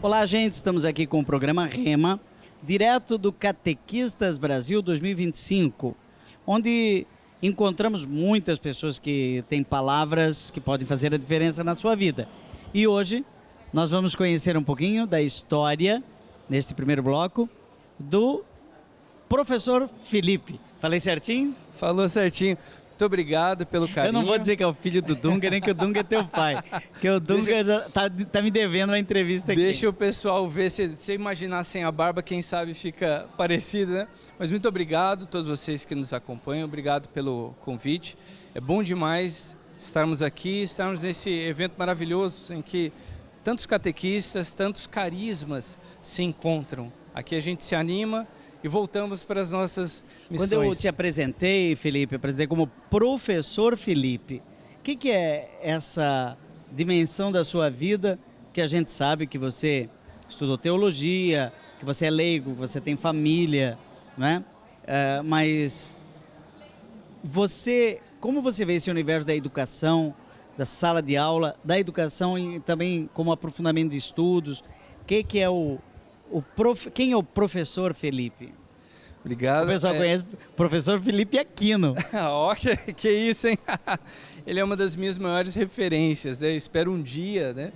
Olá, gente, estamos aqui com o programa Rema, direto do Catequistas Brasil 2025, onde encontramos muitas pessoas que têm palavras que podem fazer a diferença na sua vida. E hoje nós vamos conhecer um pouquinho da história, neste primeiro bloco, do professor Felipe. Falei certinho? Falou certinho. Muito obrigado pelo carinho. Eu não vou dizer que é o filho do Dunga, nem que o Dunga é teu pai. Que o Dunga já tá me devendo uma entrevista aqui. Deixa o pessoal ver, se você imaginar sem a barba, quem sabe fica parecido, né? Mas muito obrigado a todos vocês que nos acompanham, obrigado pelo convite. É bom demais estarmos aqui, estarmos nesse evento maravilhoso em que tantos catequistas, tantos carismas se encontram. Aqui a gente se anima e voltamos para as nossas missões. Quando eu te apresentei, Felipe, eu apresentei como professor Felipe. O que é essa dimensão da sua vida que a gente sabe que você estudou teologia, que você é leigo, que você tem família, né? Mas como você vê esse universo da educação, da sala de aula, da educação e também como aprofundamento de estudos? Quem é o professor Felipe? Obrigado. O pessoal conhece o professor Felipe Aquino. Ó, que isso, hein? Ele é uma das minhas maiores referências, né? Eu espero um dia, né,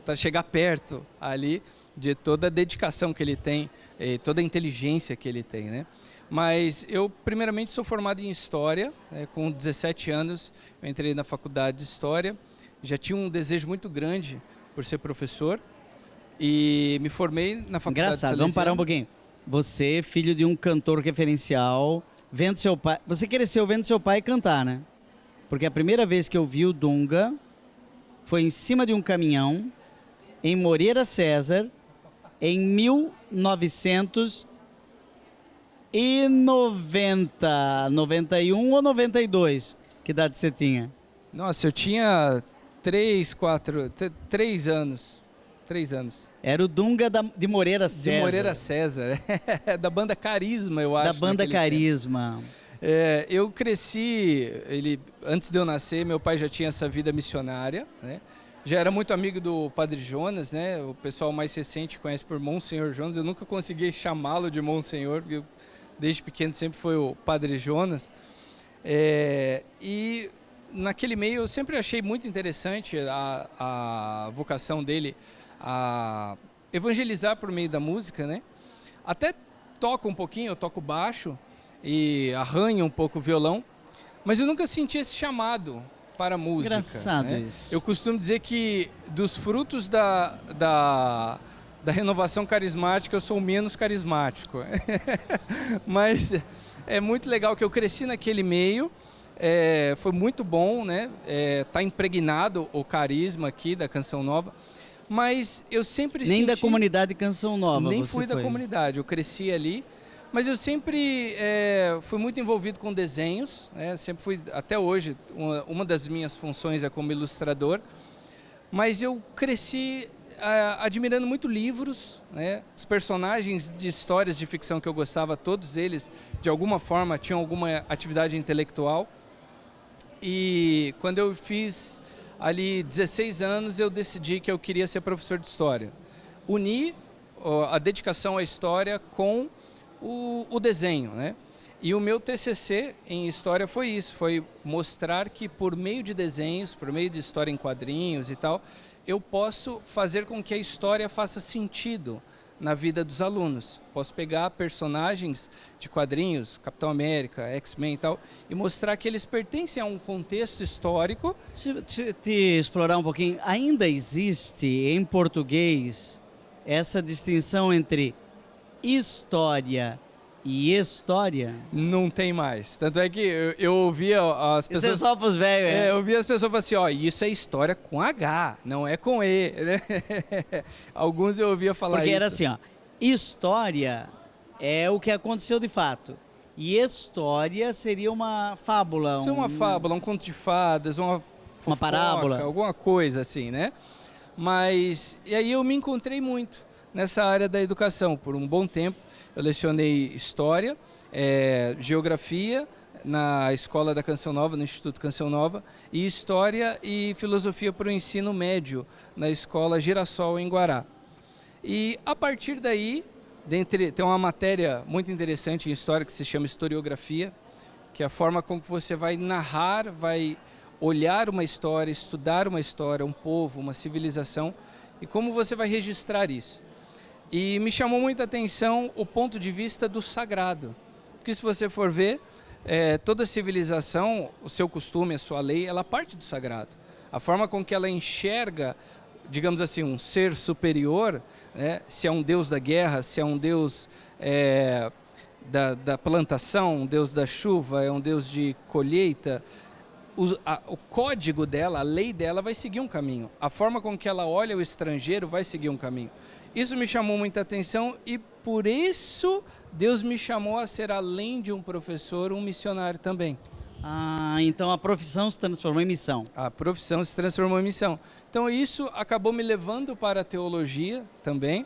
para chegar perto ali de toda a dedicação que ele tem, toda a inteligência que ele tem, né? Mas eu, primeiramente, sou formado em História, né? Com 17 anos eu entrei na faculdade de História, já tinha um desejo muito grande por ser professor e me formei na faculdade. Engraçado, vamos parar um pouquinho. Você, filho de um cantor referencial, vendo seu pai... Você cresceu vendo seu pai cantar, né? Porque a primeira vez que eu vi o Dunga foi em cima de um caminhão, em Moreira César, em 1990, 91 ou 92. Que idade você tinha? Nossa, eu tinha 3 anos. 3 anos. Era o Dunga de Moreira César. De Moreira César, da banda Carisma, eu acho. Da banda Carisma. Eu cresci, antes de eu nascer, meu pai já tinha essa vida missionária, né? Já era muito amigo do Padre Jonas, né? O pessoal mais recente conhece por Monsenhor Jonas. Eu nunca consegui chamá-lo de Monsenhor, porque desde pequeno sempre foi o Padre Jonas. E naquele meio eu sempre achei muito interessante a vocação dele a evangelizar por meio da música, né? Até toco um pouquinho, eu toco baixo e arranho um pouco o violão, mas eu nunca senti esse chamado para a música. Engraçado, né? isso. Eu costumo dizer que dos frutos da renovação carismática eu sou o menos carismático. Mas é muito legal que eu cresci naquele meio, foi muito bom, né? Tá impregnado o carisma aqui da Canção Nova. Mas eu sempre Nem da comunidade Canção Nova. Nem fui da comunidade, eu cresci ali. Mas eu sempre fui muito envolvido com desenhos, né? Sempre fui, até hoje, uma das minhas funções é como ilustrador. Mas eu cresci admirando muito livros, né? Os personagens de histórias de ficção que eu gostava, todos eles, de alguma forma, tinham alguma atividade intelectual. E quando eu fiz ali 16 anos, eu decidi que eu queria ser professor de História. Uni a dedicação à História com o desenho, né? E o meu TCC em História foi isso, foi mostrar que por meio de desenhos, por meio de história em quadrinhos e tal, eu posso fazer com que a história faça sentido na vida dos alunos. Posso pegar personagens de quadrinhos, Capitão América, X-Men e tal, e mostrar que eles pertencem a um contexto histórico. Te explorar um pouquinho, ainda existe em português essa distinção entre história e história? Não tem mais. Tanto é que eu ouvia as pessoas... Isso é só pros velhos, eu ouvia as pessoas falando assim, ó, isso é história com H, não é com E, né? Alguns eu ouvia falar isso. Porque era assim, ó, história é o que aconteceu de fato. E história seria uma fábula. Isso é uma fábula, um conto de fadas, uma parábola. Alguma coisa assim, né? Mas, e aí eu me encontrei muito nessa área da educação. Por um bom tempo eu lecionei História, Geografia na Escola da Canção Nova, no Instituto Canção Nova, e História e Filosofia para o Ensino Médio na Escola Girassol em Guará. E a partir daí, tem uma matéria muito interessante em história que se chama historiografia, que é a forma como você vai narrar, vai olhar uma história, estudar uma história, um povo, uma civilização, e como você vai registrar isso. E me chamou muita atenção o ponto de vista do sagrado, porque se você for ver, toda civilização, o seu costume, a sua lei, ela parte do sagrado. A forma com que ela enxerga, digamos assim, um ser superior, né, se é um deus da guerra, se é um deus da plantação, um deus da chuva, é um deus de colheita, o código dela, a lei dela vai seguir um caminho. A forma com que ela olha o estrangeiro vai seguir um caminho. Isso me chamou muita atenção e por isso Deus me chamou a ser, além de um professor, um missionário também. Ah, então a profissão se transformou em missão. A profissão se transformou em missão. Então isso acabou me levando para a teologia também.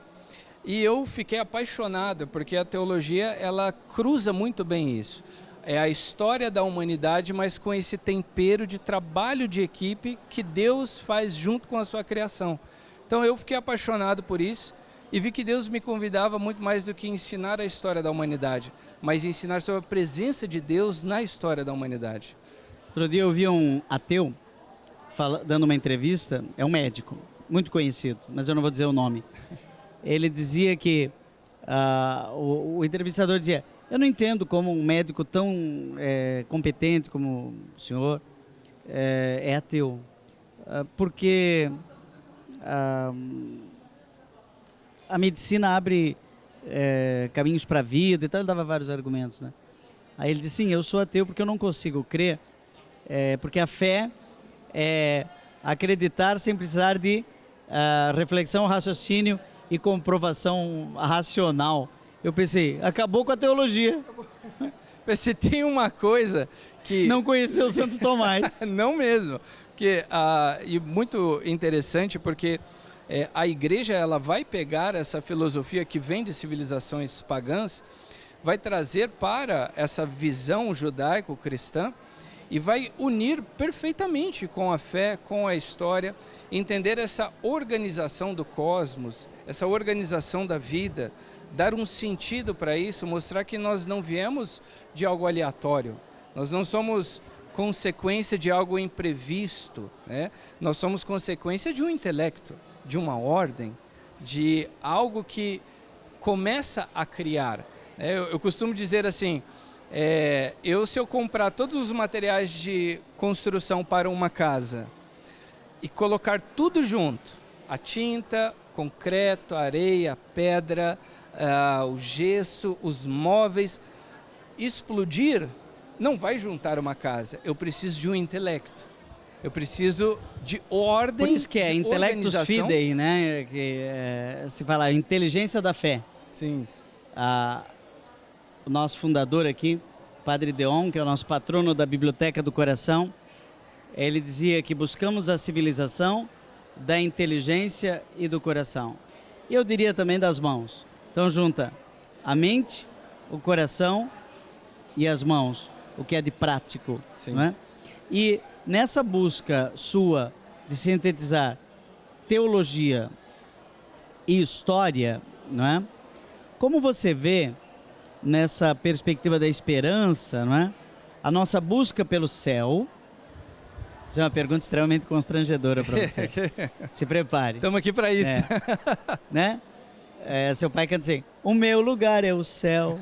E eu fiquei apaixonado, porque a teologia, ela cruza muito bem isso. É a história da humanidade, mas com esse tempero de trabalho de equipe que Deus faz junto com a sua criação. Então eu fiquei apaixonado por isso e vi que Deus me convidava muito mais do que ensinar a história da humanidade, mas ensinar sobre a presença de Deus na história da humanidade. Outro dia eu vi um ateu dando uma entrevista, é um médico, muito conhecido, mas eu não vou dizer o nome. Ele dizia que, o entrevistador dizia, eu não entendo como um médico tão competente como o senhor é ateu, porque a medicina abre caminhos para a vida e tal, ele dava vários argumentos, né? Aí ele disse, sim, eu sou ateu porque eu não consigo crer, porque a fé é acreditar sem precisar de reflexão, raciocínio e comprovação racional. Eu pensei, acabou com a teologia. Se tem uma coisa que... Não conheceu Santo Tomás. Não mesmo. E muito interessante porque a igreja ela vai pegar essa filosofia que vem de civilizações pagãs, vai trazer para essa visão judaico-cristã e vai unir perfeitamente com a fé, com a história, entender essa organização do cosmos, essa organização da vida, dar um sentido para isso, mostrar que nós não viemos de algo aleatório, nós não somos consequência de algo imprevisto, né? Nós somos consequência de um intelecto, de uma ordem, de algo que começa a criar. Eu costumo dizer assim, se eu comprar todos os materiais de construção para uma casa e colocar tudo junto, a tinta, concreto, areia, pedra, o gesso, os móveis, explodir, não vai juntar uma casa. Eu preciso de um intelecto. Eu preciso de ordem. Por isso que é Intellectus Fidei, né? Que se fala inteligência da fé. Sim. O nosso fundador aqui, Padre Deon, que é o nosso patrono da Biblioteca do Coração, ele dizia que buscamos a civilização da inteligência e do coração. E eu diria também das mãos. Então junta a mente, o coração e as mãos, o que é de prático. Sim. Não é? E nessa busca sua de sintetizar teologia e história, não é? Como você vê nessa perspectiva da esperança, não é? A nossa busca pelo céu. Isso é uma pergunta extremamente constrangedora para você. Se prepare. Estamos aqui para isso. Né? Seu pai quer dizer, o meu lugar é o céu.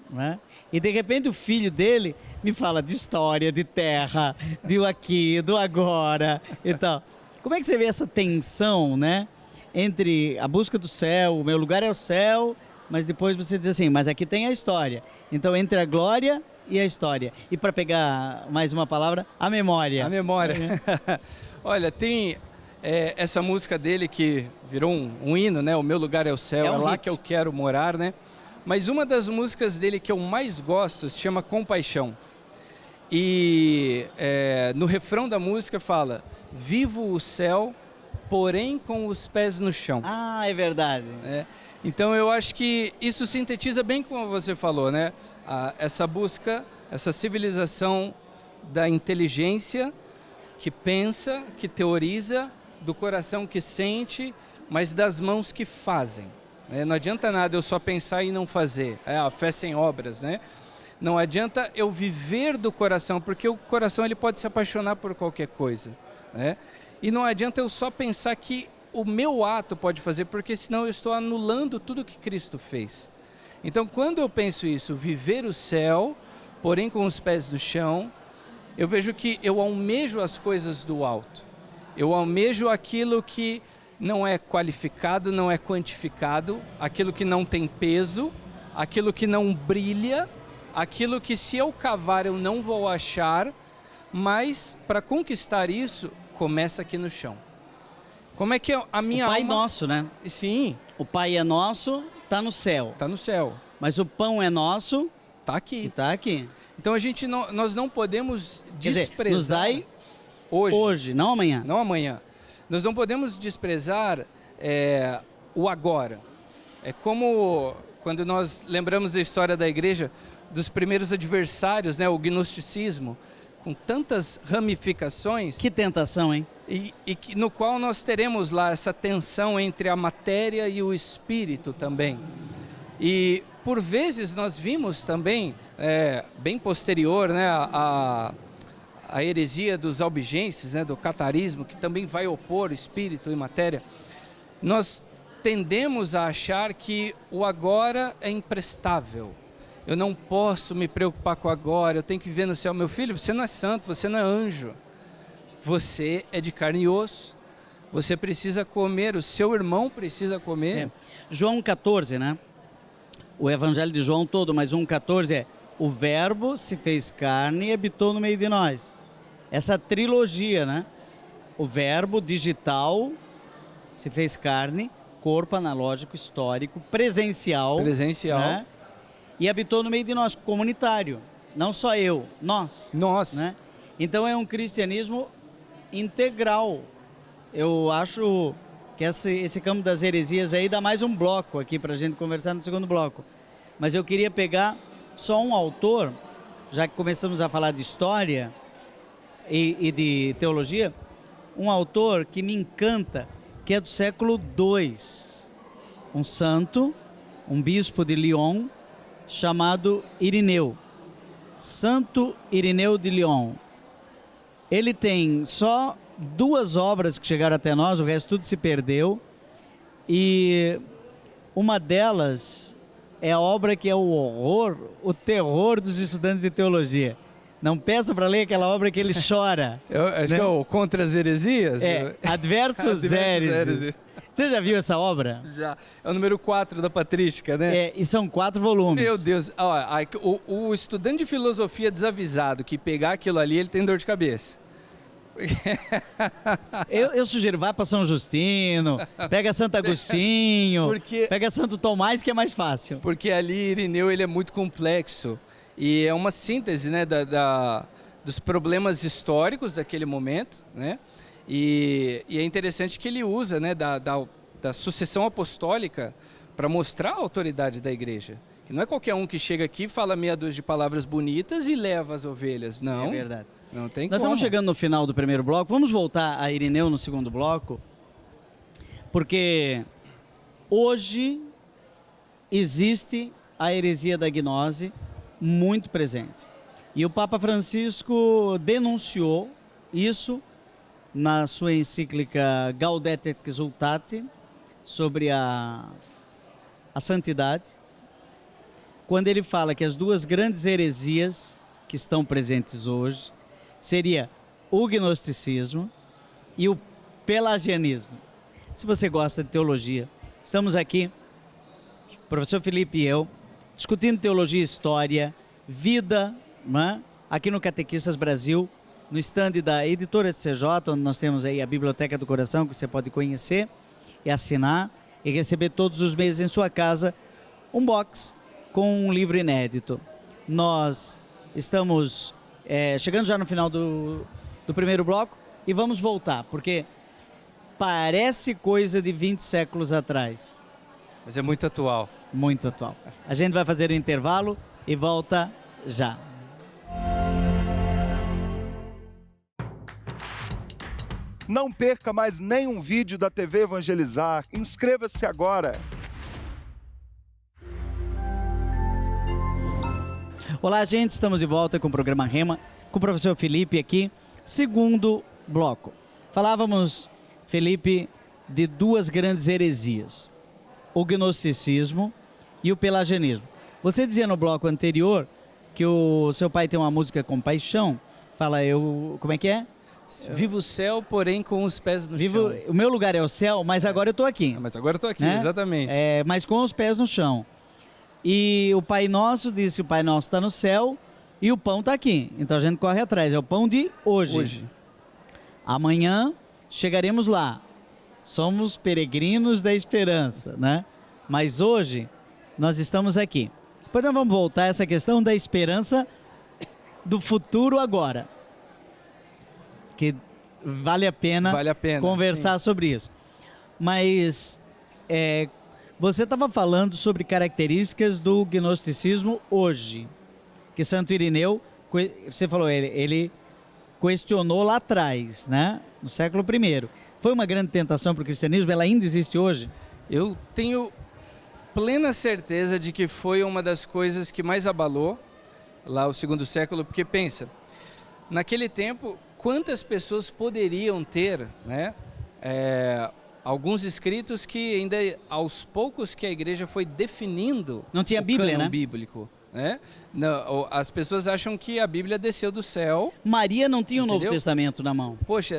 Né? E de repente o filho dele me fala de história, de terra, do aqui, do agora e tal. Como é que você vê essa tensão, né? Entre a busca do céu, o meu lugar é o céu, mas depois você diz assim, mas aqui tem a história. Então entre a glória e a história. E para pegar mais uma palavra, a memória. A memória. Olha, tem essa música dele que virou um hino, né? O meu lugar é o céu, é lá hit. Que eu quero morar, né? Mas uma das músicas dele que eu mais gosto se chama Compaixão. E no refrão da música fala, vivo o céu, porém com os pés no chão. Ah, é verdade. Então eu acho que isso sintetiza bem como você falou, né? Essa busca, essa civilização da inteligência que pensa, que teoriza, do coração que sente, mas das mãos que fazem. né? Não adianta nada eu só pensar e não fazer. É a fé sem obras, né? Não adianta eu viver do coração, porque o coração ele pode se apaixonar por qualquer coisa, né? E não adianta eu só pensar que o meu ato pode fazer, porque senão eu estou anulando tudo que Cristo fez. Então, quando eu penso isso, viver o céu, porém com os pés do chão, eu vejo que eu almejo as coisas do alto. Eu almejo aquilo que não é qualificado, não é quantificado, aquilo que não tem peso, aquilo que não brilha, aquilo que se eu cavar eu não vou achar, mas para conquistar isso, começa aqui no chão. Como é que a minha alma... O Pai nosso, né? Sim. O Pai é nosso, está no céu. Está no céu. Mas o pão é nosso... Está aqui. E está aqui. Então nós não podemos desprezar... Quer dizer, nos dai hoje, não amanhã. Não amanhã. Nós não podemos desprezar o agora. É como quando nós lembramos da história da igreja, dos primeiros adversários, né, o gnosticismo, com tantas ramificações. Que tentação, hein? No qual nós teremos lá essa tensão entre a matéria e o espírito também. E por vezes nós vimos também, bem posterior, né, a heresia dos albigenses, né, do catarismo, que também vai opor espírito e matéria. Nós tendemos a achar que o agora é imprestável. Eu não posso me preocupar com o agora, eu tenho que viver no céu. Meu filho, você não é santo, você não é anjo. Você é de carne e osso. Você precisa comer, o seu irmão precisa comer. João 14, né? O evangelho de João todo, mas 1,14 é: o verbo se fez carne e habitou no meio de nós. Essa trilogia, né? O verbo digital se fez carne, corpo analógico, histórico, presencial. Presencial. Né? E habitou no meio de nós, comunitário. Não só eu, nós. Nós. Né? Então é um cristianismo integral. Eu acho que esse campo das heresias aí dá mais um bloco aqui para a gente conversar no segundo bloco. Mas eu queria pegar só um autor, já que começamos a falar de história e de teologia, um autor que me encanta, que é do século II. Um santo, um bispo de Lyon, chamado Irineu. Santo Irineu de Lyon. Ele tem só 2 obras que chegaram até nós, o resto tudo se perdeu. E uma delas é a obra que é o horror, o terror dos estudantes de teologia. Não peça para ler aquela obra que ele chora. Eu acho, né, que é o Contra as Heresias? Adversus Héreses. Você já viu essa obra? Já. É o número 4 da patrística, né? E são 4 volumes. Meu Deus. O estudante de filosofia desavisado que pegar aquilo ali, ele tem dor de cabeça. Eu sugiro, vá para São Justino, pega Santo Agostinho, pega Santo Tomás, que é mais fácil. Porque ali Irineu ele é muito complexo e é uma síntese, né, dos problemas históricos daquele momento, né? E é interessante que ele usa, né, da sucessão apostólica para mostrar a autoridade da igreja. Que não é qualquer um que chega aqui, fala meia dúzia de palavras bonitas e leva as ovelhas. Não. É verdade. Não tem Nós estamos chegando no final do primeiro bloco. Vamos voltar a Irineu no segundo bloco, porque hoje existe a heresia da gnose muito presente. E o Papa Francisco denunciou isso na sua encíclica Gaudete et Exsultate, sobre a santidade, quando ele fala que as 2 grandes heresias que estão presentes hoje seria o gnosticismo e o pelagianismo. Se você gosta de teologia, estamos aqui, professor Felipe e eu, discutindo teologia e história, vida, né? Aqui no Catequistas Brasil, no stand da Editora SCJ, onde nós temos aí a Biblioteca do Coração, que você pode conhecer e assinar e receber todos os meses em sua casa um box com um livro inédito. Nós estamos chegando já no final do primeiro bloco e vamos voltar, porque parece coisa de 20 séculos atrás. Mas é muito atual. Muito atual. A gente vai fazer o intervalo e volta já. Não perca mais nenhum vídeo da TV Evangelizar. Inscreva-se agora. Olá, gente, estamos de volta com o programa Rema, com o professor Felipe aqui, segundo bloco. Falávamos, Felipe, de duas grandes heresias, o gnosticismo e o pelagianismo. Você dizia no bloco anterior que o seu pai tem uma música com paixão, fala como é que é? Vivo o céu, porém com os pés no chão. O meu lugar é o céu, mas agora eu estou aqui. Mas agora eu estou aqui, né? exatamente. Mas com os pés no chão. E o Pai Nosso disse, o Pai Nosso está no céu e o pão está aqui. Então a gente corre atrás, é o pão de hoje. Amanhã chegaremos lá. Somos peregrinos da esperança, né? Mas hoje nós estamos aqui. Depois nós vamos voltar a essa questão da esperança do futuro agora. Que vale a pena conversar sobre isso. Mas você estava falando sobre características do gnosticismo hoje. Que Santo Irineu, você falou, ele questionou lá atrás, né? No século I. Foi uma grande tentação para o cristianismo? Ela ainda existe hoje? Eu tenho plena certeza de que foi uma das coisas que mais abalou lá o segundo século, porque pensa, naquele tempo, quantas pessoas poderiam ter, né, alguns escritos que ainda aos poucos que a igreja foi definindo não tinha Bíblia, né? Bíblico, né? Não, as pessoas acham que a Bíblia desceu do céu. Maria não tinha o Novo Testamento na mão. Poxa,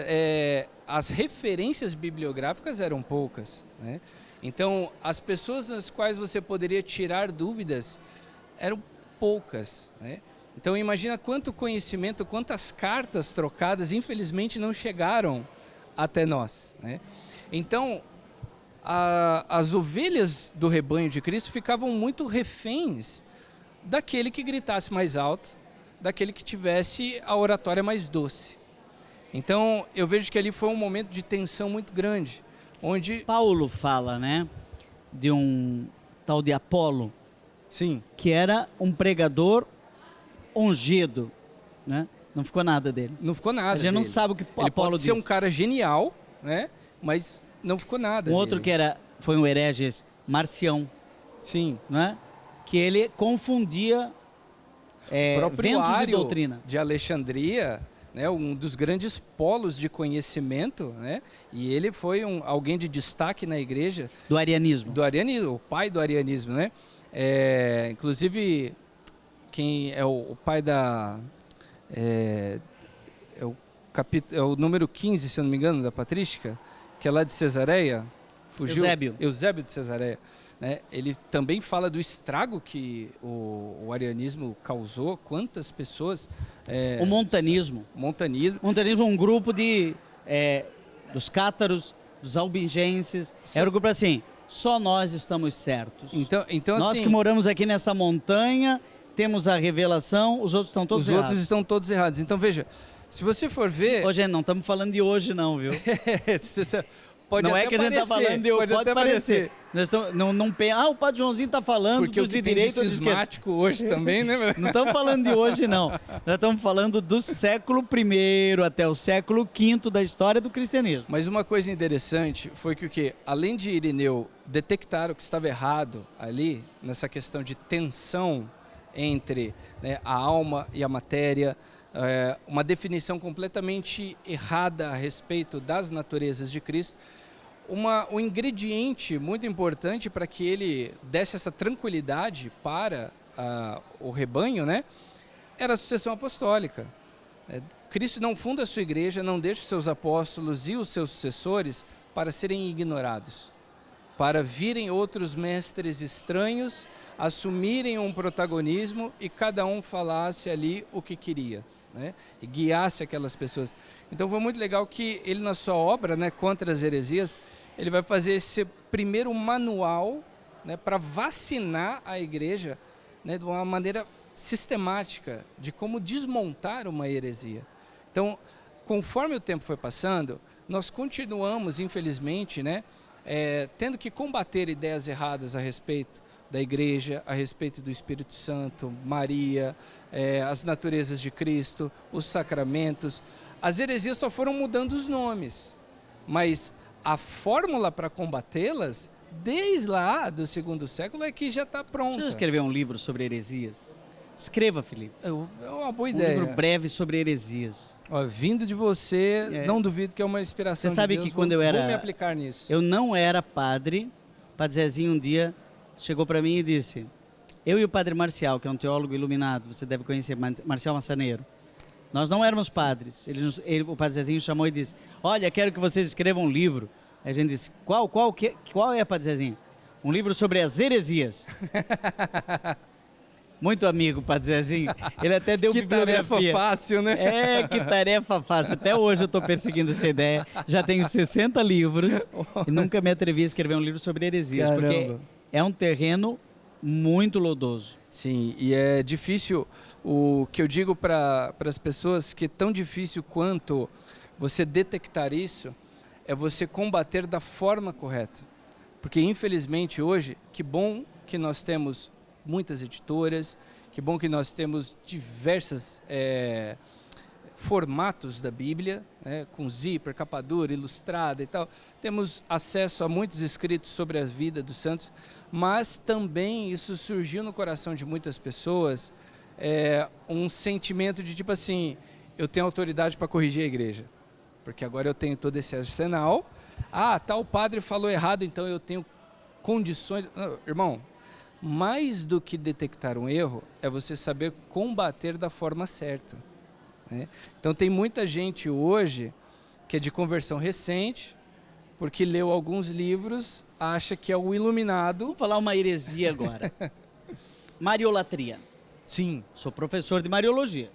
as referências bibliográficas eram poucas, né? Então, as pessoas nas quais você poderia tirar dúvidas eram poucas, né? Então, imagina quanto conhecimento, quantas cartas trocadas, infelizmente, não chegaram até nós, né? Então, as ovelhas do rebanho de Cristo ficavam muito reféns daquele que gritasse mais alto, daquele que tivesse a oratória mais doce. Então, eu vejo que ali foi um momento de tensão muito grande, onde... Paulo fala, né, de um tal de Apolo, sim, que era um pregador ungido, né? Não ficou nada dele. Não ficou nada. A gente não sabe o que ele Apolo pode disse. ser um cara genial, né? Mas não ficou nada. Um outro que foi um herege, Marcião. Sim. Né? Que ele confundia ventos de doutrina. De Alexandria, né? Um dos grandes polos de conhecimento, né? E ele foi alguém de destaque na igreja. Do arianismo. Do arianismo, o pai do arianismo, né? Inclusive, quem é o pai da... É o número 15, se eu não me engano, da patrística, que é lá de Cesareia. Fugiu, Eusébio de Cesareia. Né? Ele também fala do estrago que o arianismo causou, quantas pessoas... o montanismo. Montanismo. Montanismo é um grupo dos cátaros, dos albingenses. Sim. Era um grupo assim, só nós estamos certos. Então, nós assim, que moramos aqui nessa montanha, temos a revelação, os outros estão todos errados. Os outros estão todos errados. Então, veja, se você for ver... Gente, não estamos falando de hoje não, viu? Pode não até é que a gente está falando de hoje, pode parecer. O Padre Joãozinho está falando porque dos de direita ou de esquerda. Hoje também, né? Não estamos falando de hoje, não. Nós estamos falando do século I até o século V da história do cristianismo. Mas uma coisa interessante foi que além de Irineu detectar o que estava errado ali, nessa questão de tensão entre, né, a alma e a matéria, uma definição completamente errada a respeito das naturezas de Cristo, um ingrediente muito importante para que ele desse essa tranquilidade para o rebanho, né, era a sucessão apostólica. Cristo não funda a sua igreja, não deixa os seus apóstolos e os seus sucessores para serem ignorados, para virem outros mestres estranhos, assumirem um protagonismo e cada um falasse ali o que queria, né? E guiasse aquelas pessoas. Então foi muito legal que ele, na sua obra, né, Contra as Heresias, ele vai fazer esse primeiro manual, né, para vacinar a igreja, né, de uma maneira sistemática de como desmontar uma heresia. Então, conforme o tempo foi passando, nós continuamos, infelizmente, né, tendo que combater ideias erradas a respeito da igreja, a respeito do Espírito Santo, Maria, as naturezas de Cristo, os sacramentos. As heresias só foram mudando os nomes, mas a fórmula para combatê-las, desde lá do segundo século, é que já está pronta. Você já escreveu um livro sobre heresias? Escreva, Felipe. É uma boa Um ideia. livro breve sobre heresias. Ó, vindo de você, não duvido que é uma inspiração Você sabe de Deus. que quando eu era... Vou me aplicar nisso. Eu não era padre. O Padre Zezinho um dia chegou para mim e disse: eu e o Padre Marcial, que é um teólogo iluminado, você deve conhecer, Marcial Massaneiro, nós não éramos padres. O Padre Zezinho chamou e disse: olha, quero que vocês escrevam um livro. Aí a gente disse: qual é, Padre Zezinho? Um livro sobre as heresias. Muito amigo, Padre Zezinho. Ele até deu bibliografia. Que tarefa fácil, né? É, que tarefa fácil. Até hoje eu estou perseguindo essa ideia. Já tenho 60 livros e nunca me atrevi a escrever um livro sobre heresias. Caramba. Porque é um terreno muito lodoso. Sim, e é difícil, o que eu digo para as pessoas, que é tão difícil quanto você detectar isso, é você combater da forma correta. Porque infelizmente hoje, que bom que nós temos muitas editoras, que bom que nós temos diversos formatos da Bíblia, né, com zíper, capa dura, ilustrada e tal. Temos acesso a muitos escritos sobre a vida dos santos, mas também isso surgiu no coração de muitas pessoas, um sentimento de tipo assim, eu tenho autoridade para corrigir a igreja, porque agora eu tenho todo esse arsenal. Ah, tal padre falou errado, então eu tenho condições... Não, irmão, mais do que detectar um erro, é você saber combater da forma certa, né? Então tem muita gente hoje que é de conversão recente, porque leu alguns livros, acha que é o iluminado. Vou falar uma heresia agora. Mariolatria. Sim. Sou professor de Mariologia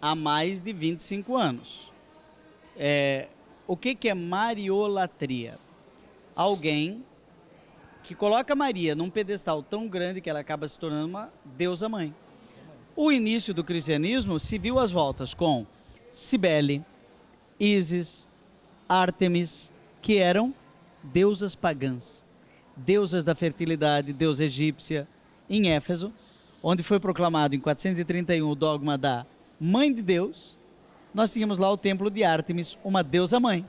há mais de 25 anos. O que é Mariolatria? Alguém que coloca Maria num pedestal tão grande que ela acaba se tornando uma deusa mãe. O início do cristianismo se viu às voltas com Cibele, Ísis, Ártemis, que eram deusas pagãs, deusas da fertilidade, deusa egípcia, em Éfeso, onde foi proclamado em 431 o dogma da Mãe de Deus. Nós tínhamos lá o templo de Ártemis, uma deusa mãe.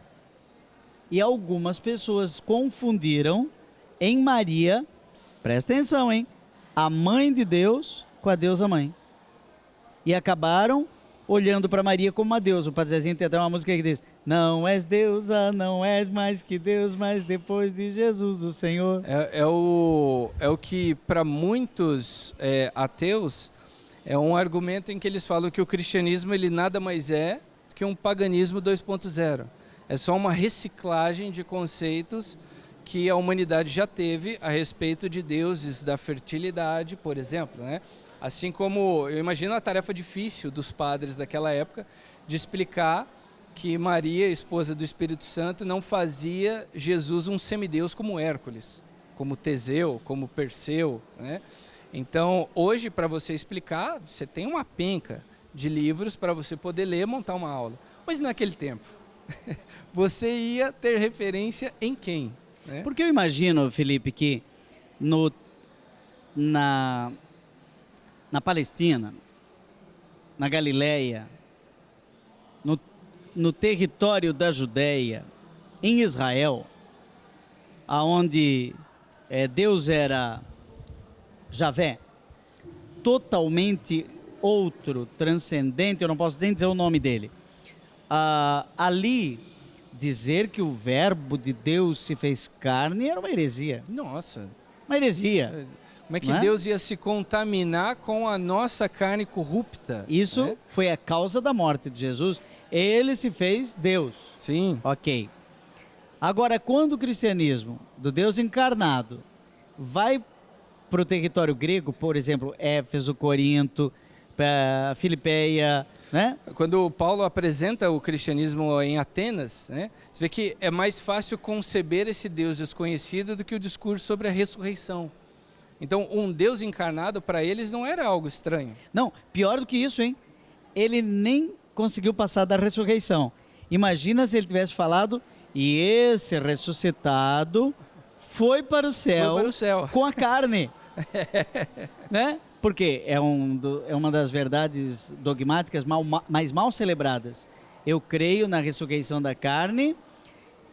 E algumas pessoas confundiram em Maria, presta atenção, hein? A Mãe de Deus com a deusa mãe. E acabaram olhando para Maria como uma deusa. O Padre Zezinho tem até uma música que diz: não és deusa, não és mais que Deus, mas depois de Jesus o Senhor. É o que para muitos ateus é um argumento em que eles falam que o cristianismo ele nada mais é que um paganismo 2.0. É só uma reciclagem de conceitos que a humanidade já teve a respeito de deuses da fertilidade, por exemplo, né? Assim como, eu imagino a tarefa difícil dos padres daquela época de explicar que Maria, esposa do Espírito Santo, não fazia Jesus um semideus como Hércules, como Teseu, como Perseu, né? Então, hoje, para você explicar, você tem uma penca de livros para você poder ler e montar uma aula. Mas naquele tempo, você ia ter referência em quem? Né? Porque eu imagino, Felipe, que na Palestina, na Galileia, no território da Judéia, em Israel, aonde Deus era Javé, totalmente outro, transcendente, eu não posso nem dizer o nome dele. Ali, dizer que o verbo de Deus se fez carne era uma heresia. Nossa. Uma heresia. Como é que Deus ia se contaminar com a nossa carne corrupta? Isso foi a causa da morte de Jesus. Ele se fez Deus. Sim. Ok. Agora, quando o cristianismo do Deus encarnado vai para o território grego, por exemplo, Éfeso, Corinto, Filipeia, né? Quando Paulo apresenta o cristianismo em Atenas, né, você vê que é mais fácil conceber esse Deus desconhecido do que o discurso sobre a ressurreição. Então, um Deus encarnado para eles não era algo estranho. Não, pior do que isso, hein? Ele nem conseguiu passar da ressurreição. Imagina se ele tivesse falado: e esse ressuscitado foi para o céu, com a carne. Né? Porque é uma das verdades dogmáticas mais mal celebradas. Eu creio na ressurreição da carne,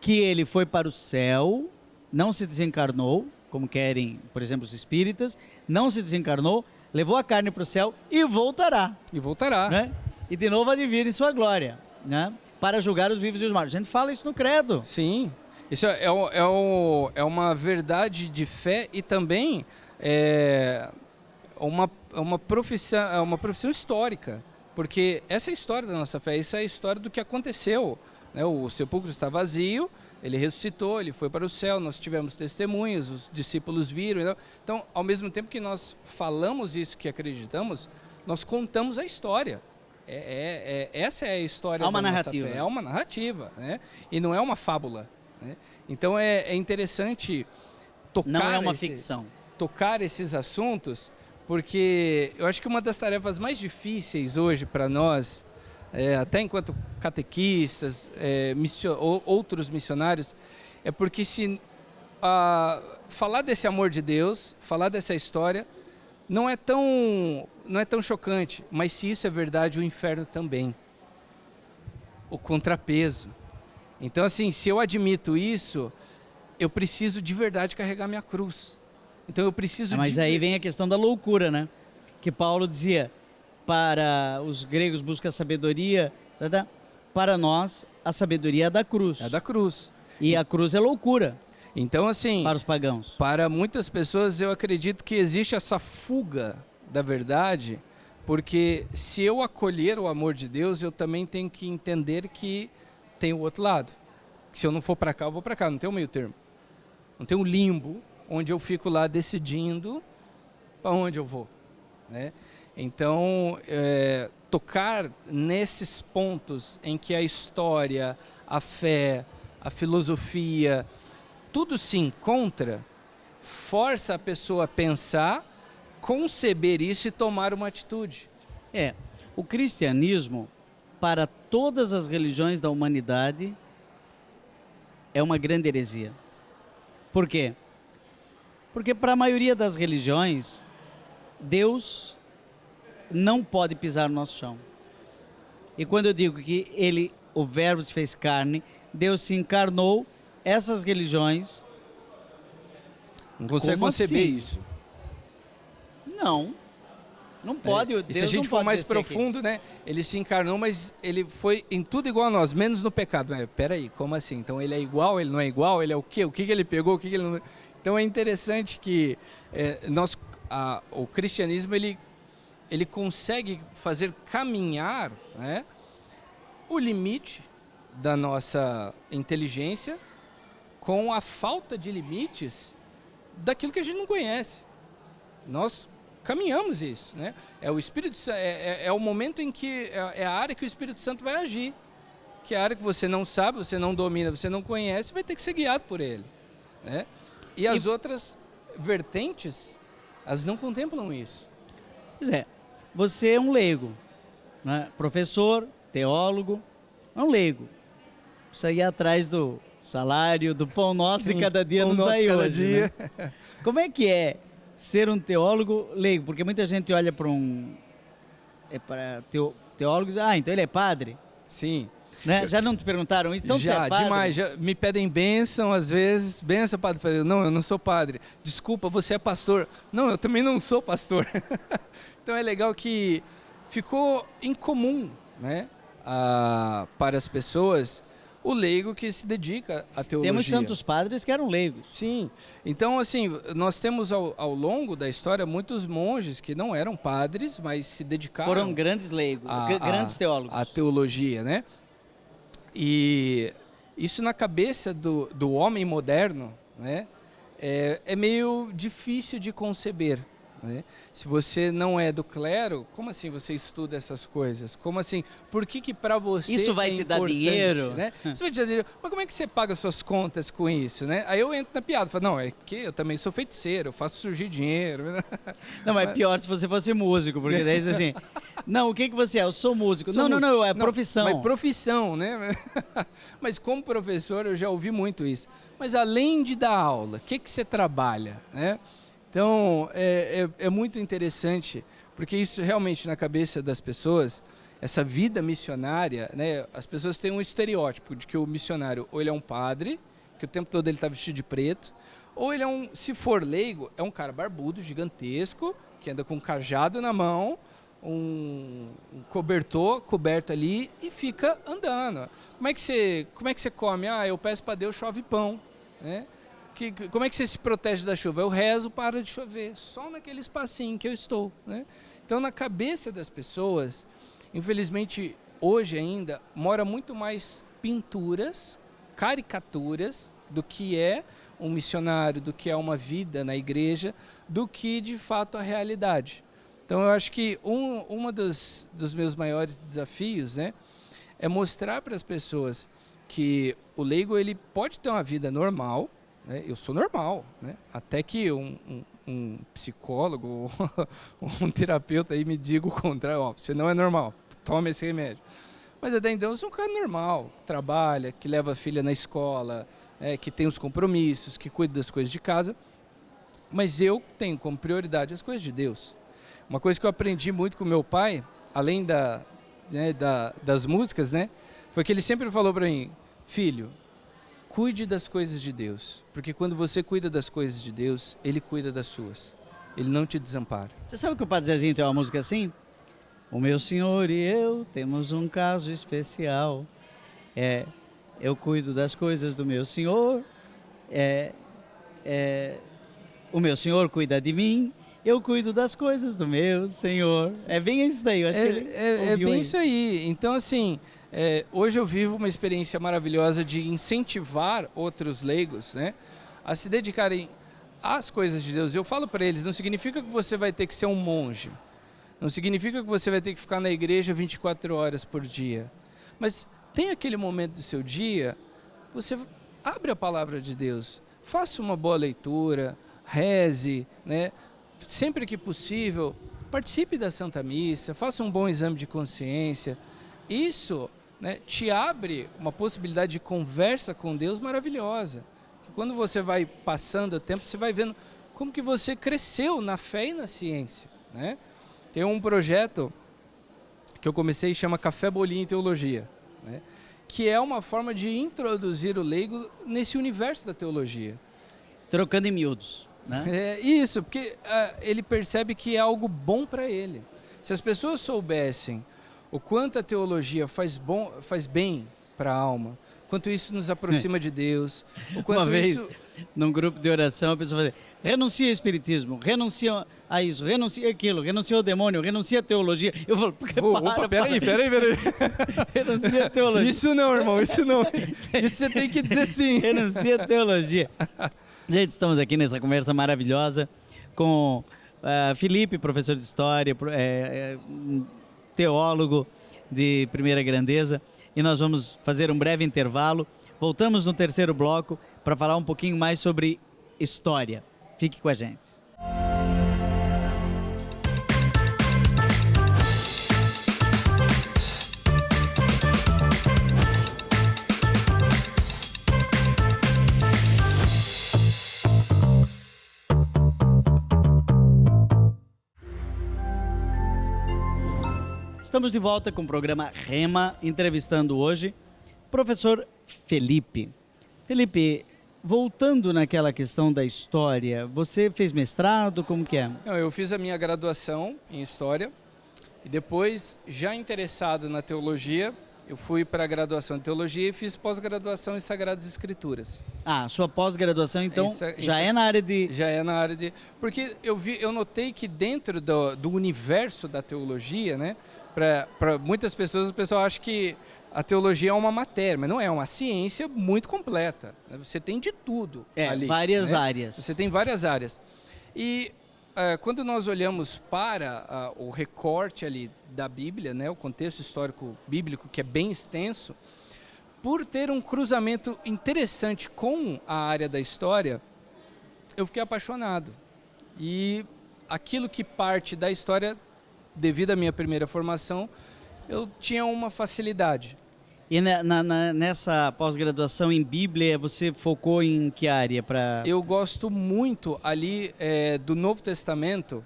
que ele foi para o céu, não se desencarnou, como querem, por exemplo, os espíritas, não se desencarnou, levou a carne para o céu e voltará. E voltará. Né? E de novo há de vir em sua glória, né? Para julgar os vivos e os mortos. A gente fala isso no credo. Sim, isso é uma verdade de fé e também uma profissão histórica, porque essa é a história da nossa fé, essa é a história do que aconteceu, né? O sepulcro está vazio, ele ressuscitou, ele foi para o céu, nós tivemos testemunhas, os discípulos viram. Então, ao mesmo tempo que nós falamos isso que acreditamos, nós contamos a história. Essa é a história da nossa fé. É uma narrativa, né? E não é uma fábula, né? Então é interessante tocar. Não é uma ficção. Tocar esses assuntos, porque eu acho que uma das tarefas mais difíceis hoje para nós, até enquanto catequistas, outros missionários, é porque se falar desse amor de Deus, falar dessa história, não é tão chocante, mas se isso é verdade, o inferno também. O contrapeso. Então, assim, se eu admito isso, eu preciso de verdade carregar minha cruz. Então eu preciso Mas aí vem a questão da loucura, né? Que Paulo dizia, para os gregos busca a sabedoria, para nós a sabedoria é da cruz. É da cruz. E a cruz é loucura. Então, assim, para os pagãos. Para muitas pessoas, eu acredito que existe essa fuga da verdade, porque se eu acolher o amor de Deus, eu também tenho que entender que tem o outro lado. Que se eu não for para cá, eu vou para cá, não tem um meio termo. Não tem um limbo onde eu fico lá decidindo para onde eu vou, né? Então, tocar nesses pontos em que a história, a fé, a filosofia, tudo se encontra, força a pessoa a pensar, conceber isso e tomar uma atitude. O cristianismo, para todas as religiões da humanidade, é uma grande heresia. Por quê? Porque para a maioria das religiões, Deus não pode pisar no nosso chão. E quando eu digo que o Verbo se fez carne, Deus se encarnou, essas religiões... Não consegue conceber assim? isso. Não pode. E se a gente for mais profundo, né? Ele se encarnou, mas ele foi em tudo igual a nós, menos no pecado. Mas, peraí, como assim? Então ele é igual, ele não é igual? Ele é o quê? O que ele pegou? O que ele não... Então é interessante que o cristianismo ele consegue fazer caminhar, né, o limite da nossa inteligência com a falta de limites daquilo que a gente não conhece. Nós caminhamos isso, né? É o Espírito, é o momento em que é a área que o Espírito Santo vai agir, que é a área que você não sabe, você não domina, você não conhece, vai ter que ser guiado por ele, né? E as outras vertentes, elas não contemplam isso. Pois é, você é um leigo, né? Professor, teólogo, é um leigo. Precisa ir atrás do salário, do pão nosso de cada dia nos dá hoje. Né? Como é que é ser um teólogo leigo? Porque muita gente olha para teólogo e diz, então ele é padre? Sim. Né? Já não te perguntaram isso? Então, já, você é padre? Demais. Já me pedem bênção às vezes. Bênção, padre. Eu falei, não, eu não sou padre. Desculpa, você é pastor. Não, eu também não sou pastor. Então é legal que ficou incomum, né, para as pessoas o leigo que se dedica à teologia. Temos santos padres que eram leigos. Sim. Então, assim, nós temos ao longo da história muitos monges que não eram padres, mas se dedicaram... Foram grandes leigos, grandes teólogos. A teologia, né? E isso na cabeça do homem moderno, né, é meio difícil de conceber. Né? Se você não é do clero, como assim você estuda essas coisas? Como assim? Por que para você isso vai te dar dinheiro? Né? Isso vai te dar dinheiro. Mas como é que você paga suas contas com isso? Né? Aí eu entro na piada, falo, não, é que eu também sou feiticeiro, eu faço surgir dinheiro. Não, mas é pior se você fosse músico, porque daí diz assim, não, o que você é? Eu sou músico. Não, é profissão. Mas profissão, né? Mas como professor eu já ouvi muito isso. Mas além de dar aula, o que você trabalha? Né? Então, é muito interessante, porque isso realmente na cabeça das pessoas, essa vida missionária, né, as pessoas têm um estereótipo de que o missionário, ou ele é um padre, que o tempo todo ele está vestido de preto, ou ele se for leigo, é um cara barbudo, gigantesco, que anda com um cajado na mão, um cobertor coberto ali e fica andando. Como é que você come? Ah, eu peço para Deus, chove pão, né? Como é que você se protege da chuva? Eu rezo, para de chover, só naquele espacinho que eu estou, né? Então, na cabeça das pessoas, infelizmente, hoje ainda, mora muito mais pinturas, caricaturas, do que é um missionário, do que é uma vida na igreja, do que, de fato, a realidade. Então, eu acho que uma dos meus maiores desafios, né, é mostrar para as pessoas que o leigo ele pode ter uma vida normal, né? Eu sou normal, né? Até que um psicólogo ou um terapeuta aí me diga o contrário, ó, você não é normal, toma esse remédio. Mas até então eu sou um cara normal, que trabalha, que leva a filha na escola, que tem os compromissos, que cuida das coisas de casa, mas eu tenho como prioridade as coisas de Deus. Uma coisa que eu aprendi muito com meu pai, além das músicas, né, foi que ele sempre falou para mim, filho, cuide das coisas de Deus, porque quando você cuida das coisas de Deus, Ele cuida das suas. Ele não te desampara. Você sabe que o Padre Zezinho tem uma música assim? O meu senhor e eu temos um caso especial. Eu cuido das coisas do meu senhor, o meu senhor cuida de mim, eu cuido das coisas do meu senhor. É bem isso daí, eu acho que ele é bem isso aí. Então, assim, hoje eu vivo uma experiência maravilhosa de incentivar outros leigos, né, a se dedicarem às coisas de Deus. Eu falo para eles, não significa que você vai ter que ser um monge, não significa que você vai ter que ficar na igreja 24 horas por dia, mas tem aquele momento do seu dia, você abre a palavra de Deus, faça uma boa leitura, reze, né, sempre que possível, participe da Santa Missa, faça um bom exame de consciência. Isso, né, te abre uma possibilidade de conversa com Deus maravilhosa. Que quando você vai passando o tempo, você vai vendo como que você cresceu na fé e na ciência, né? Tem um projeto que eu comecei, chama Café Bolinho em Teologia, né, que é uma forma de introduzir o leigo nesse universo da teologia. Trocando em miúdos, né? Isso, porque ele percebe que é algo bom para ele. Se as pessoas soubessem o quanto a teologia faz bem para a alma, quanto isso nos aproxima de Deus, o quanto uma vez, isso... num grupo de oração, a pessoa fala, renuncia ao espiritismo, renuncia a isso, renuncia aquilo, renuncia ao demônio, renuncia à teologia. Eu falo, peraí. Renuncia à teologia. Isso não, irmão, isso não. Isso você tem que dizer sim. Renuncia à teologia. Gente, estamos aqui nessa conversa maravilhosa com Felipe, professor de história, teólogo de primeira grandeza, e nós vamos fazer um breve intervalo. Voltamos no terceiro bloco para falar um pouquinho mais sobre história. Fique com a gente. Estamos de volta com o programa Rema, entrevistando hoje o professor Felipe. Felipe, voltando naquela questão da história, você fez mestrado, como que é? Não, eu fiz a minha graduação em História e depois, já interessado na teologia, eu fui para a graduação em Teologia e fiz pós-graduação em Sagradas Escrituras. Ah, sua pós-graduação, então, já é na área de... Já é na área de... Porque eu notei que dentro do universo da teologia, né, para muitas pessoas, o pessoal acha que a teologia é uma matéria, mas não é, uma ciência muito completa. Você tem de tudo ali. Várias áreas. Você tem várias áreas. E quando nós olhamos para o recorte ali da Bíblia, né, o contexto histórico bíblico, que é bem extenso, por ter um cruzamento interessante com a área da história, eu fiquei apaixonado. E aquilo que parte da história, devido à minha primeira formação, eu tinha uma facilidade. E nessa pós-graduação em Bíblia, você focou em que área? Eu gosto muito ali do Novo Testamento,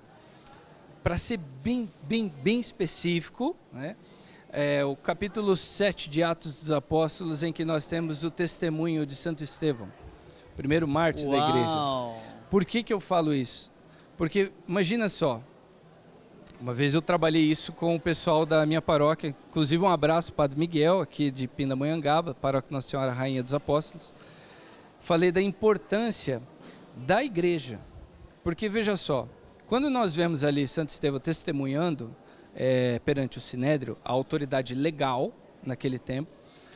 para ser bem específico, né? O capítulo 7 de Atos dos Apóstolos, em que nós temos o testemunho de Santo Estevão, primeiro mártir da igreja. Por que eu falo isso? Porque, imagina só, Uma vez eu trabalhei isso com o pessoal da minha paróquia, inclusive um abraço para o Padre Miguel, aqui de Pindamonhangaba, paróquia Nossa Senhora Rainha dos Apóstolos. Falei da importância da igreja, porque veja só, quando nós vemos ali Santo Estevão testemunhando perante o Sinédrio, a autoridade legal naquele tempo,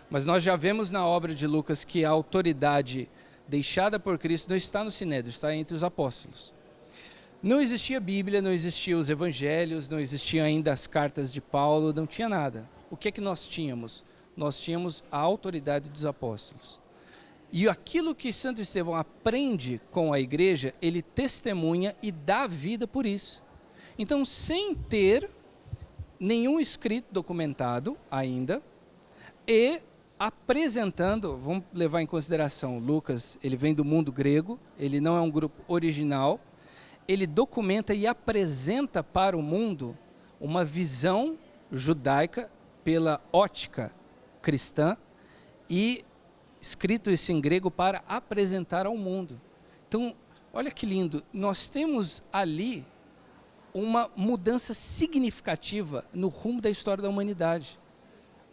mas nós já vemos na obra de Lucas que a autoridade deixada por Cristo não está no Sinédrio, está entre os apóstolos. Não existia Bíblia, não existiam os evangelhos, não existiam ainda as cartas de Paulo, não tinha nada. O que é que nós tínhamos? Nós tínhamos a autoridade dos apóstolos. E aquilo que Santo Estevão aprende com a igreja, ele testemunha e dá vida por isso. Então, sem ter nenhum escrito documentado ainda, e apresentando, vamos levar em consideração, Lucas, ele vem do mundo grego, ele não é um grupo original, ele documenta e apresenta para o mundo uma visão judaica pela ótica cristã e escrito isso em grego para apresentar ao mundo. Então, olha que lindo, nós temos ali uma mudança significativa no rumo da história da humanidade.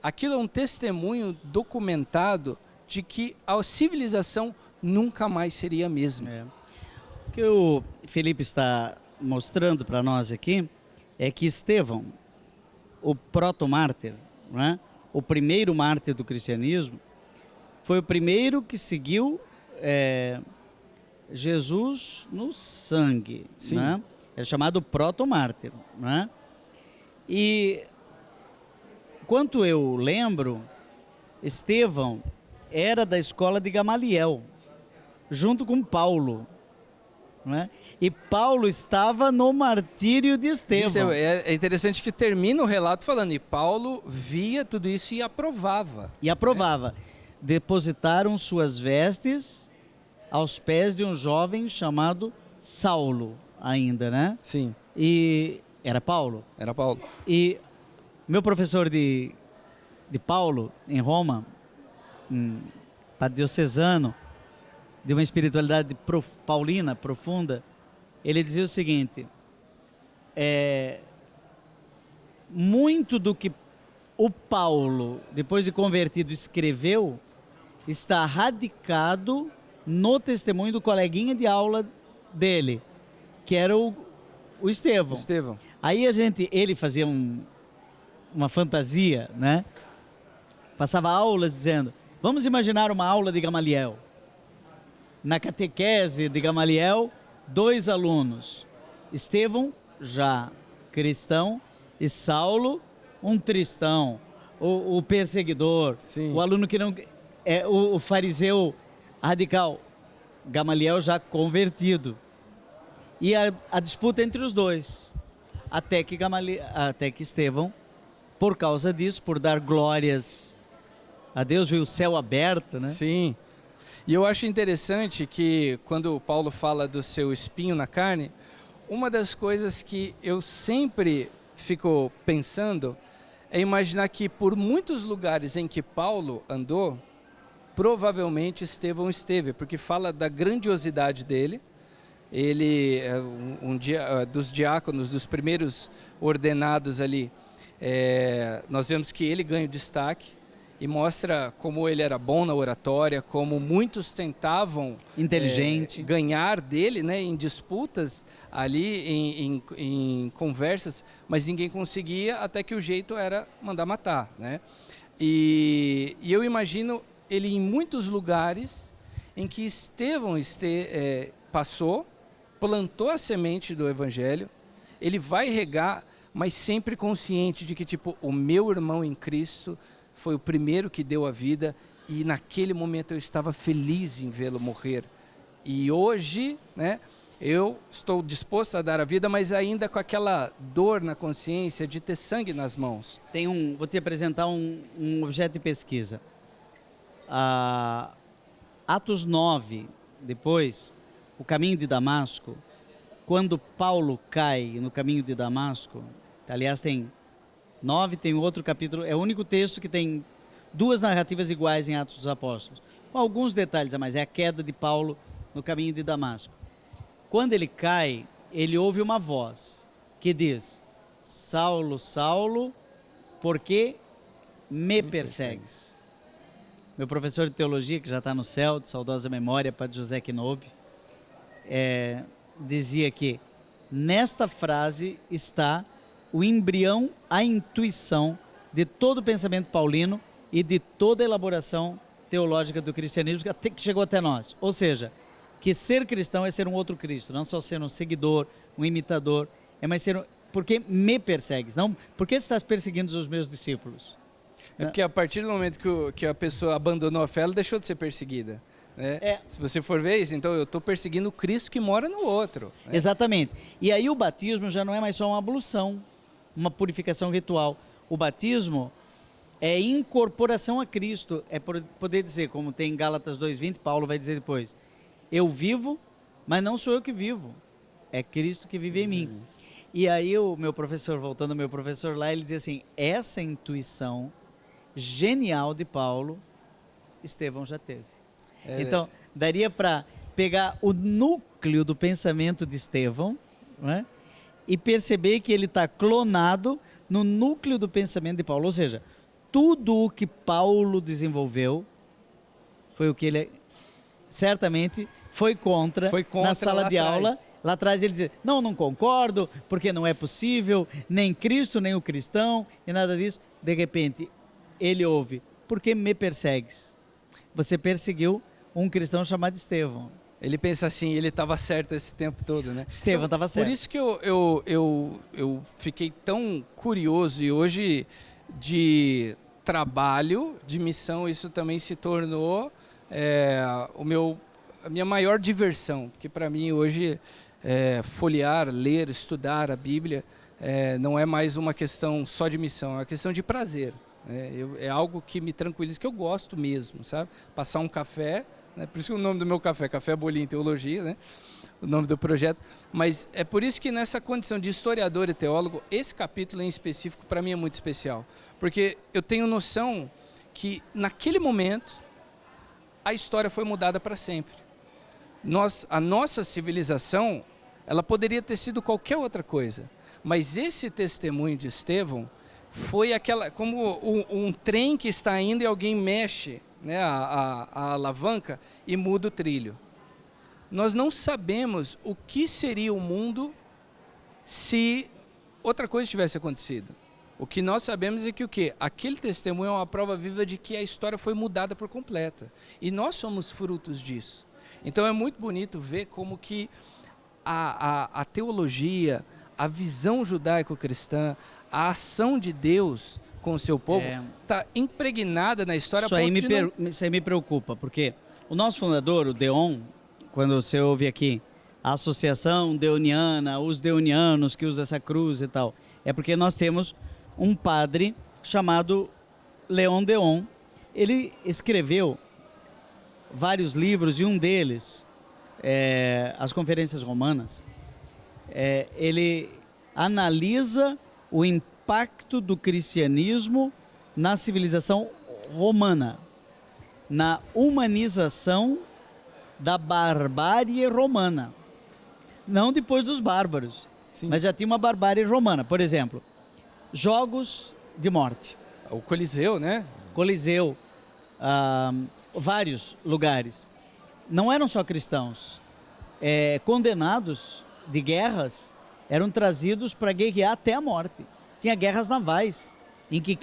Aquilo é um testemunho documentado de que a civilização nunca mais seria a mesma. O que o Felipe está mostrando para nós aqui é que Estevão, o proto-mártir, né, o primeiro mártir do cristianismo, foi o primeiro que seguiu Jesus no sangue. Né? É chamado proto-mártir. Né? E, quanto eu lembro, Estevão era da escola de Gamaliel, junto com Paulo. Né? E Paulo estava no martírio de Estevão. É interessante que termina o relato falando, e Paulo via tudo isso e aprovava. E aprovava. Depositaram suas vestes aos pés de um jovem chamado Saulo, ainda, né? Sim. E era Paulo? Era Paulo. E meu professor de Paulo, em Roma, padre diocesano, de uma espiritualidade paulina, profunda, ele dizia o seguinte, muito do que o Paulo, depois de convertido, escreveu, está radicado no testemunho do coleguinha de aula dele, que era o Estevão. Aí ele fazia uma fantasia, né? Passava aulas dizendo, vamos imaginar uma aula de Gamaliel. Na catequese de Gamaliel, 2 alunos, Estevão, já cristão, e Saulo, um tristão, o perseguidor, o aluno que não... o fariseu radical, Gamaliel já convertido. E a disputa entre os dois, até que Estevão, por causa disso, por dar glórias a Deus, viu o céu aberto, né? Sim. E eu acho interessante que quando Paulo fala do seu espinho na carne, uma das coisas que eu sempre fico pensando é imaginar que por muitos lugares em que Paulo andou, provavelmente Estevão esteve, porque fala da grandiosidade dele. Ele, dos diáconos, dos primeiros ordenados ali, nós vemos que ele ganha o destaque e mostra como ele era bom na oratória, como muitos tentavam inteligente ganhar dele, né, em disputas ali, em conversas, mas ninguém conseguia, até que o jeito era mandar matar, né? E eu imagino ele em muitos lugares em que Estevão passou, plantou a semente do evangelho, ele vai regar, mas sempre consciente de que, tipo, o meu irmão em Cristo foi o primeiro que deu a vida e naquele momento eu estava feliz em vê-lo morrer. E hoje, né, eu estou disposto a dar a vida, mas ainda com aquela dor na consciência de ter sangue nas mãos. Vou te apresentar um objeto de pesquisa. Atos 9, depois, o caminho de Damasco, quando Paulo cai no caminho de Damasco, aliás tem 9, tem outro capítulo, é o único texto que tem 2 narrativas iguais em Atos dos Apóstolos, com alguns detalhes a mais, é a queda de Paulo no caminho de Damasco. Quando ele cai, ele ouve uma voz que diz, Saulo, Saulo, por que me persegues? Meu professor de teologia, que já está no céu, de saudosa memória, Padre José Knobe, dizia que nesta frase está o embrião, a intuição de todo o pensamento paulino e de toda a elaboração teológica do cristianismo que chegou até nós. Ou seja, que ser cristão é ser um outro Cristo, não só ser um seguidor, um imitador, mas ser porque me persegues, não porque estás perseguindo os meus discípulos. É porque a partir do momento que a pessoa abandonou a fé, ela deixou de ser perseguida. Né? Se você for ver isso, então eu estou perseguindo o Cristo que mora no outro. Né? Exatamente. E aí o batismo já não é mais só uma ablução, uma purificação ritual. O batismo é incorporação a Cristo, é poder dizer, como tem em Gálatas 2:20, Paulo vai dizer depois, eu vivo, mas não sou eu que vivo, é Cristo que vive em mim. E aí o meu professor, voltando ao meu professor lá, ele dizia assim, essa intuição genial de Paulo, Estevão já teve. Então, daria para pegar o núcleo do pensamento de Estevão, né, e perceber que ele está clonado no núcleo do pensamento de Paulo. Ou seja, tudo o que Paulo desenvolveu foi o que ele certamente foi contra na sala de aula. Lá atrás ele dizia, não concordo, porque não é possível, nem Cristo, nem o cristão, e nada disso. De repente, ele ouve, por que me persegues? Você perseguiu um cristão chamado Estevão. Ele pensa assim, ele estava certo esse tempo todo, né? Estevão estava certo. Por isso que eu fiquei tão curioso, e hoje de trabalho, de missão, isso também se tornou a minha maior diversão, porque para mim hoje folhear, ler, estudar a Bíblia não é mais uma questão só de missão, é uma questão de prazer. É algo que me tranquiliza, que eu gosto mesmo, sabe? Passar um café, né? Por isso que o nome do meu café, Café Bolinho Teologia, né? O nome do projeto. Mas é por isso que nessa condição de historiador e teólogo, esse capítulo em específico para mim é muito especial. Porque eu tenho noção que naquele momento a história foi mudada para sempre. A nossa civilização, ela poderia ter sido qualquer outra coisa, mas esse testemunho de Estevão foi como um trem que está indo e alguém mexe, né, a alavanca e muda o trilho. Nós não sabemos o que seria o mundo se outra coisa tivesse acontecido. O que nós sabemos é que aquele testemunho é uma prova viva de que a história foi mudada por completa. E nós somos frutos disso. Então é muito bonito ver como que a teologia, a visão judaico-cristã, a ação de Deus com o seu povo está impregnada na história. Isso aí me preocupa, porque o nosso fundador, o Deon, quando você ouve aqui a Associação Deoniana, os deonianos que usam essa cruz e tal, é porque nós temos um padre chamado Leon Deon. Ele escreveu vários livros e um deles, As Conferências Romanas, ele analisa o impacto do cristianismo na civilização romana, na humanização da barbárie romana. Não depois dos bárbaros, sim, mas já tinha uma barbárie romana. Por exemplo, jogos de morte. O Coliseu, né? Coliseu, vários lugares. Não eram só cristãos. Condenados de guerras eram trazidos para guerrear até a morte. Tinha guerras navais, em que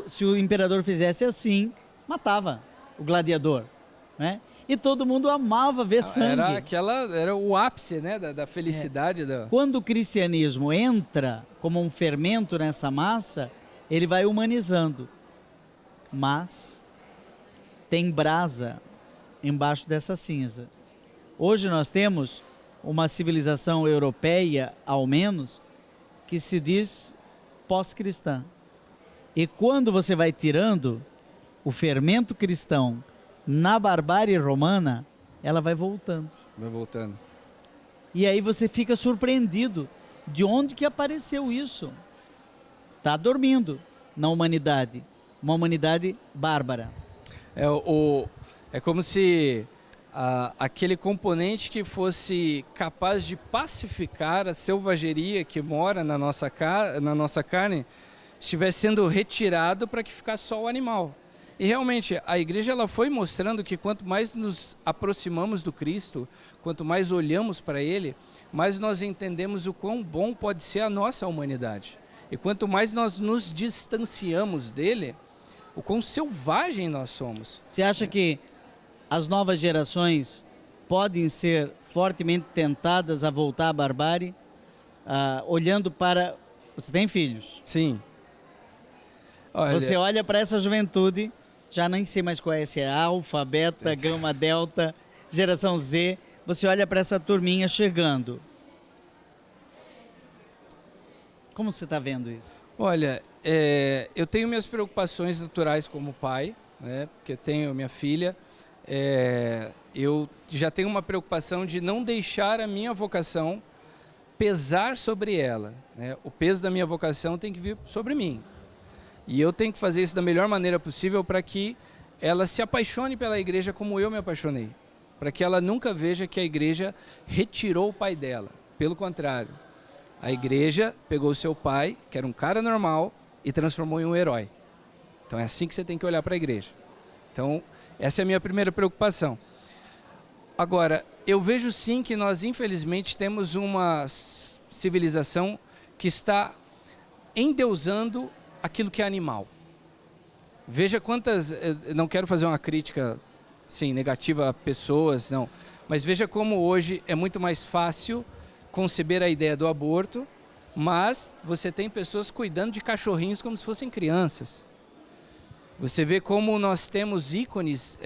se o imperador fizesse assim, matava o gladiador, né? E todo mundo amava ver sangue. Era o ápice, né, da felicidade. Quando o cristianismo entra como um fermento nessa massa, ele vai humanizando. Mas tem brasa embaixo dessa cinza. Hoje nós temos uma civilização europeia, ao menos, que se diz pós-cristã. E quando você vai tirando o fermento cristão na barbárie romana, ela vai voltando. Vai voltando. E aí você fica surpreendido de onde que apareceu isso. Está dormindo na humanidade, uma humanidade bárbara. É como se aquele componente que fosse capaz de pacificar a selvageria que mora na nossa carne estivesse sendo retirado para que ficasse só o animal. E realmente a igreja ela foi mostrando que quanto mais nos aproximamos do Cristo, quanto mais olhamos para Ele, mais nós entendemos o quão bom pode ser a nossa humanidade. E quanto mais nós nos distanciamos dele, o quão selvagem nós somos. Você acha que as novas gerações podem ser fortemente tentadas a voltar à barbárie, olhando para... Você tem filhos? Sim. Olha... Você olha para essa juventude, já nem sei mais qual é, se é alfa, beta, gama, delta, geração Z. Você olha para essa turminha chegando. Como você está vendo isso? Olha, eu tenho minhas preocupações naturais como pai, né? Porque eu tenho minha filha. Eu já tenho uma preocupação de não deixar a minha vocação pesar sobre ela, né? O peso da minha vocação tem que vir sobre mim. E eu tenho que fazer isso da melhor maneira possível para que ela se apaixone pela igreja como eu me apaixonei. Para que ela nunca veja que a igreja retirou o pai dela. Pelo contrário, a igreja pegou o seu pai, que era um cara normal, e transformou em um herói. Então é assim que você tem que olhar para a igreja. Então, essa é a minha primeira preocupação. Agora, eu vejo sim que nós, infelizmente, temos uma civilização que está endeusando aquilo que é animal. Veja quantas... Eu não quero fazer uma crítica sim, negativa a pessoas, não. Mas veja como hoje é muito mais fácil conceber a ideia do aborto, mas você tem pessoas cuidando de cachorrinhos como se fossem crianças. Você vê como nós temos ícones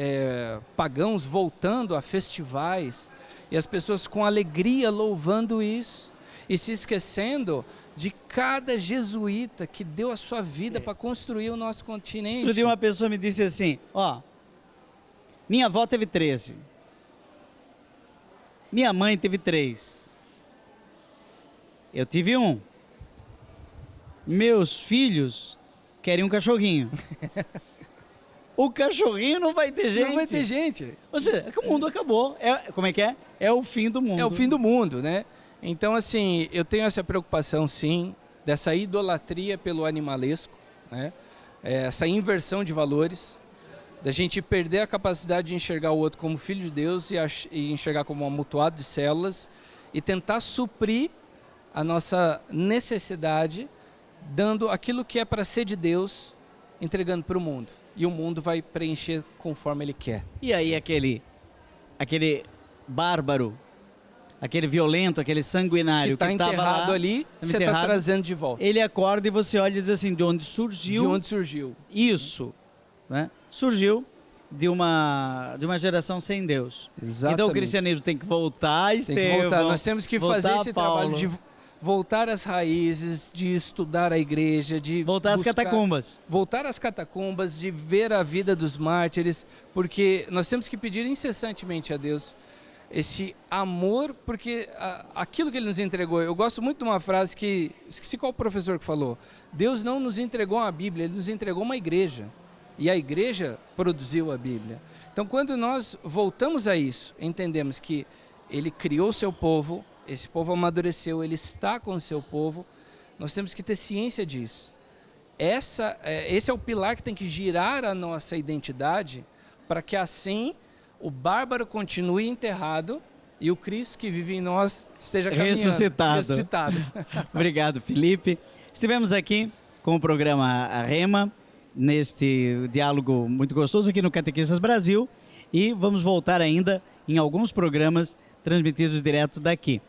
pagãos voltando a festivais e as pessoas com alegria louvando isso e se esquecendo de cada jesuíta que deu a sua vida para construir o nosso continente. Outro dia uma pessoa me disse assim, minha avó teve 13, minha mãe teve 3, eu tive 1, meus filhos querem um cachorrinho. O cachorrinho não vai ter gente. Não vai ter gente. Ou seja, é que o mundo acabou. Como é que é? É o fim do mundo. É o fim do mundo, né? Então, assim, eu tenho essa preocupação, sim, dessa idolatria pelo animalesco, né? Essa inversão de valores, da gente perder a capacidade de enxergar o outro como filho de Deus e enxergar como um amontoado de células e tentar suprir a nossa necessidade dando aquilo que é para ser de Deus, entregando para o mundo. E o mundo vai preencher conforme ele quer. E aí aquele bárbaro, aquele violento, aquele sanguinário que está enterrado lá, ali, você está trazendo de volta. Ele acorda e você olha e diz assim, de onde surgiu? De onde surgiu. Isso, né? Surgiu de uma geração sem Deus. Exatamente. Então o cristianismo tem que voltar, Nós temos que fazer esse trabalho de voltar às raízes, de estudar a igreja, de voltar às catacumbas. Voltar às catacumbas, de ver a vida dos mártires, porque nós temos que pedir incessantemente a Deus esse amor, porque aquilo que Ele nos entregou, eu gosto muito de uma frase que, esqueci qual professor que falou, Deus não nos entregou uma Bíblia, Ele nos entregou uma igreja, e a igreja produziu a Bíblia. Então quando nós voltamos a isso, entendemos que Ele criou o seu povo, esse povo amadureceu, ele está com o seu povo, nós temos que ter ciência disso. Esse é o pilar que tem que girar a nossa identidade, para que assim o bárbaro continue enterrado e o Cristo que vive em nós esteja caminhando. Ressuscitado. Obrigado, Felipe. Estivemos aqui com o programa Rema, neste diálogo muito gostoso aqui no Catequistas Brasil, e vamos voltar ainda em alguns programas transmitidos direto daqui.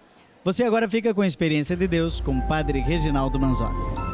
Você agora fica com a experiência de Deus com o Padre Reginaldo Manzotti.